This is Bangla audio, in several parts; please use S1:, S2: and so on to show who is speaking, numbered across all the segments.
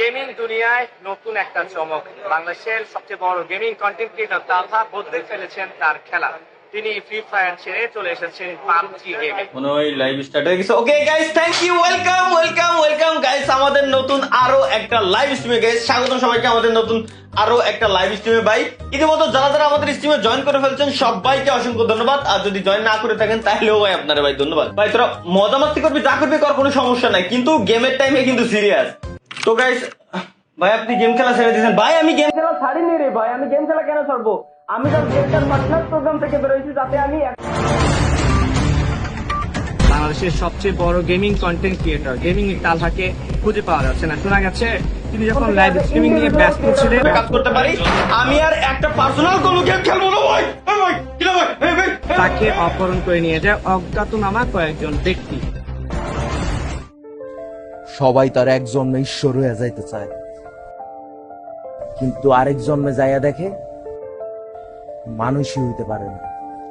S1: গেমিং দুনিয়ায় নতুন একটা চমক। বাংলাদেশের সবচেয়ে বড় গেমিং কন্টেন্ট ক্রিয়েটর তালহা বদলে ফেলেছেন তার খেলা। তিনি ফ্রি ফায়ার ছেড়ে চলে এসেছেন পাবজি গেমে।
S2: মনে হয় লাইভ স্টার্ট হয়ে গেছে। Okay guys, thank you, welcome guys আমাদের নতুন আরো একটা লাইভ স্ট্রিমে। গাইস স্বাগত সবাইকে আমাদের নতুন আরো একটা লাইভ স্ট্রিমে। ভাই ইতিমধ্যে যারা যারা আমাদের স্ট্রিমে জয়েন করে ফেলছেন সবাইকে অসংখ্য ধন্যবাদ। আর যদি জয়েন না করে থাকেন তাহলেও ভাই আপনারা ভাই ধন্যবাদ। ভাই তোরা মজা মাস্তি করবি, যা করবি কর, কোনো সমস্যা নাই, কিন্তু গেমের টাইমে কিন্তু সিরিয়াস। তো গাইস ভাই আপনি গেম খেলা ছেড়ে দিয়েছেন। ভাই আমি গেম খেলা ছাড়িনি রে ভাই, আমি গেম খেলা কেন ছাড়বো? আমি তো গেমটার পার্টনার প্রোগ্রাম থেকে বেরোইছি, যাতে আমি
S1: বাংলাদেশের সবচেয়ে বড় গেমিং কন্টেন্ট ক্রিয়েটর গেমিং তালহাকে খুঁজে পাওয়া যাচ্ছে না। শোনা গেছে তিনি যখন লাইভ স্ট্রিমিং নিয়ে ব্যস্ত ছিলেন
S2: কাজ করতে পারি, আমি আর একটা পার্সোনাল কোনো গেম খেলবো না ভাই। ভাই কি না ভাই,
S1: তাকে অপহরণ করে নিয়ে যায় অজ্ঞাতনামা কয়েকজন ব্যক্তি।
S3: সবাই তার এক জন্মে ঈশ্বর হয়ে যাইতে চায়, কিন্তু আরেক জন্মে যাইয়া দেখে মানুষই হইতে পারে না।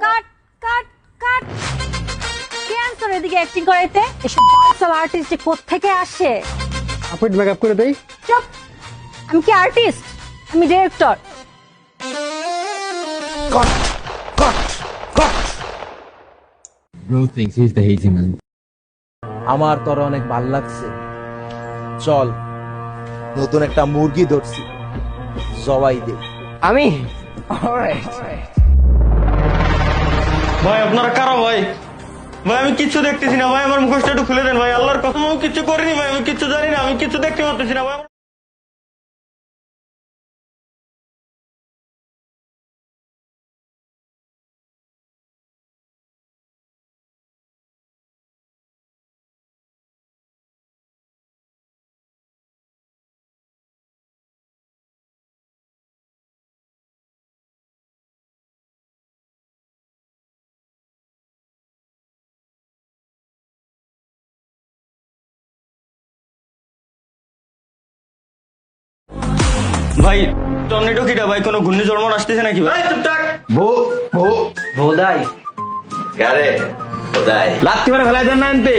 S4: কাট কাট কাট ক্যান্সার এদিকে অ্যাক্টিং করাইতে এসব বাউসাল আর্টিস্ট কোত্থেকে আসে?
S5: আপনি মেকআপ করে দেই।
S4: চুপ, আমি কি আর্টিস্ট? আমি director.
S5: Bro thinks he's the hazy man.
S3: আমার তোর অনেক ভাল লাগছে, চল নতুন একটা মুরগি ধরছি, জবাই দে।
S5: আমি
S2: ভাই আপনারা কারা ভাই? ভাই আমি কিচ্ছু দেখতেছি না ভাই, আমার মুখোশটা একটু খুলে দেন ভাই, আল্লাহর কসম আমি কিচ্ছু করিনি ভাই, আমি কিচ্ছু জানি না, আমি কিচ্ছু দেখতে পাচ্ছি না ভাই। ভাই টর্নেডো কিটা ভাই, কোনো ঘূর্ণিঝড় মন আসতেছে নাকি ভাই?
S3: ভোদাই কারে ভোদাই
S2: লাত্তি মারে ফেলাই দেন না এনতে।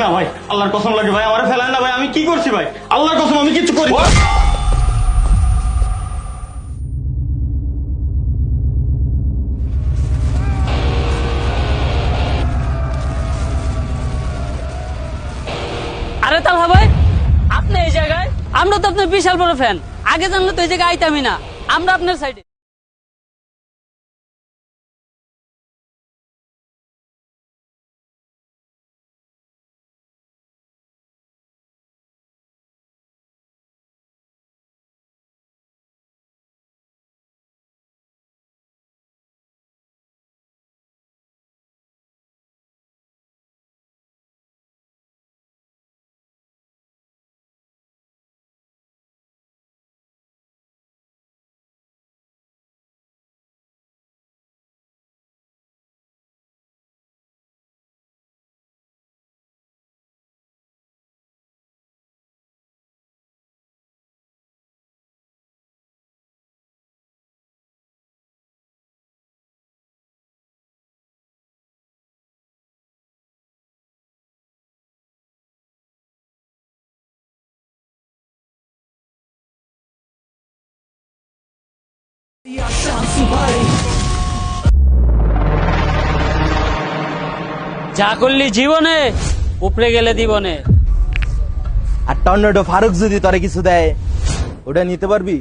S2: না ভাই আল্লাহর কসম লাগে ভাই, আমারে ফেলান না ভাই, আমি কি করছি ভাই? আল্লাহর কসম আমি কিচ্ছু করি।
S6: আরে তালহা ভাই, আপনি এই জায়গায়? আমরা তো আপনার বিশাল বড় ফ্যান, আগে জানলে তো এই জায়গায় আইতামই না। আমরা আপনার সাইডে। যা করলি জীবনে, উপরে গেলে দিবনে।
S3: আর টর্নেডো ফারুক যদি তোরে কিছু দেয়, ওটা নিতে পারবি?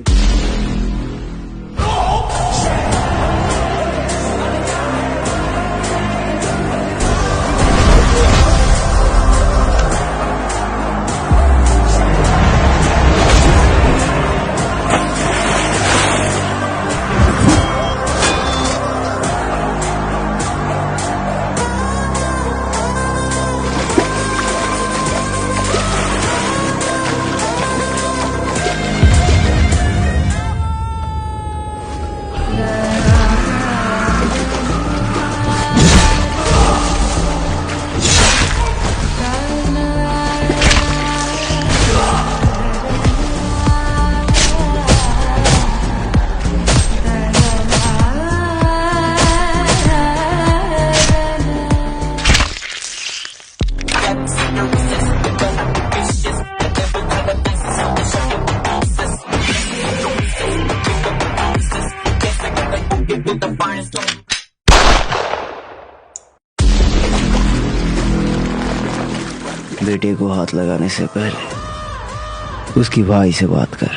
S7: बेटे को हाथ लगाने से पहले उसकी भाई से बात कर।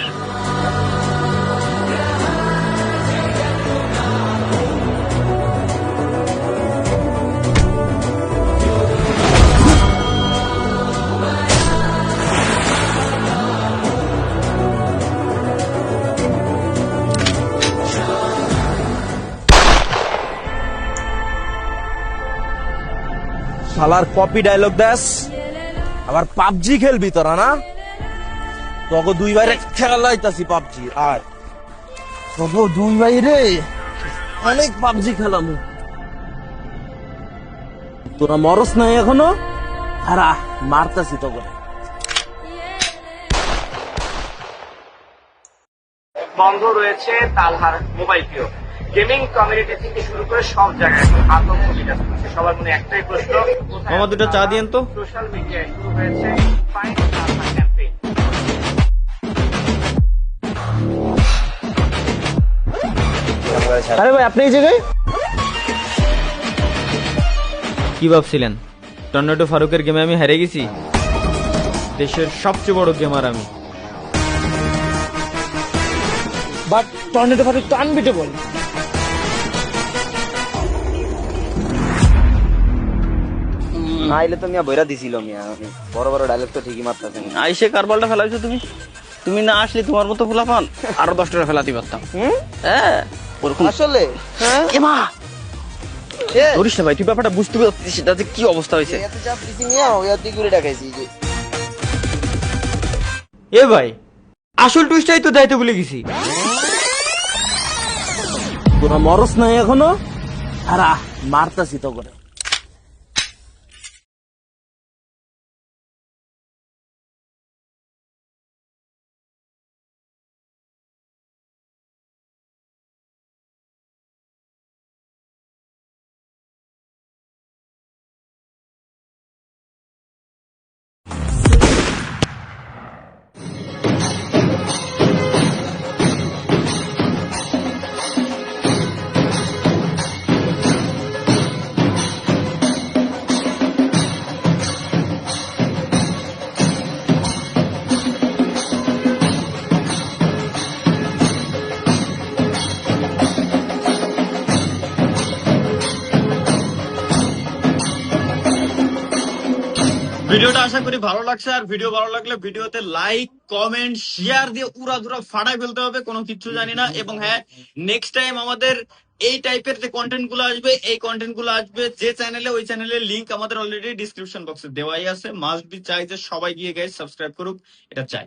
S3: শালার কপি ডায়লগ দেস, আবার পাবজি খেলবি তোরা না? তোকে দুই বাইরে খেলাইতাছি পাবজি, আর তোকে দুই বাইরে অনেক পাবজি খেলাম। তোরা মরস নাই এখনো, হারা মারতাছি তোকে।
S1: বন্ধ রয়েছে তালহার মোবাইল প্রিয় গেমিং কমিউনিটি থেকে শুরু করে সব জায়গায় আতঙ্ক বিরাজ করছে। সবার মনে একটাই প্রশ্ন,
S2: মামা দুটো চা দিয়েন তো।
S1: সোশ্যাল মিডিয়ায় শুরু হয়েছে ফাইন্ড তালহা ক্যাম্পেইন।
S3: আরে ভাই আপনি এই জায়গায়?
S2: কি ভাবছিলেন টর্নেডো ফারুকের গেমে আমি হেরে গেছি? দেশের সবচেয়ে বড় গেমার আমি।
S3: বাট টর্নেডো ফারুক তো আনবিটেবল।
S7: নাইলে তো মিয়া বইরা দিছিল মিয়া, বড় বড় ডায়লগ তো ঠিকই মারতেছেন।
S2: আইসে কারবালটা ফেলাইছো তুমি। তুমি না আসলে তোমার মতো ফুলা পান আরো 10টা ফেলাতে পারতাম। হ্যাঁ ওরকম
S7: আসলে
S2: এমা ধরিস না ভাই, তুই ব্যাপারটা বুঝতে পারছিস সেটা যে কি অবস্থা হয়েছে।
S7: এত চাপ দিছি মিয়া, ওই অতি করে ডাকাইছি যে।
S2: এ ভাই আসল টুইস্টটাই তো দাইতে ভুলে গেছি।
S3: তোরা মরস নাই এখনো, হারা মারতাছি তোকে।
S2: ভিডিওটা আশা করি ভালো লাগছে, আর ভিডিও ভালো লাগলে ভিডিওতে লাইক কমেন্ট শেয়ার দিয়ে উড়াধুরা ফাটাই ফেলতে হবে, কোনো কিছু জানি না। এবং হ্যাঁ, নেক্সট টাইম আমাদের এই টাইপের যে কন্টেন্ট গুলো আসবে, এই কন্টেন্ট গুলো আসবে যে চ্যানেলে, ওই চ্যানেলের লিঙ্ক আমাদের অলরেডি ডিসক্রিপশন বক্সে দেওয়াই আছে। মাস্ট বি চাই যে সবাই গিয়ে গাইস সাবস্ক্রাইব করুক, এটা চাই।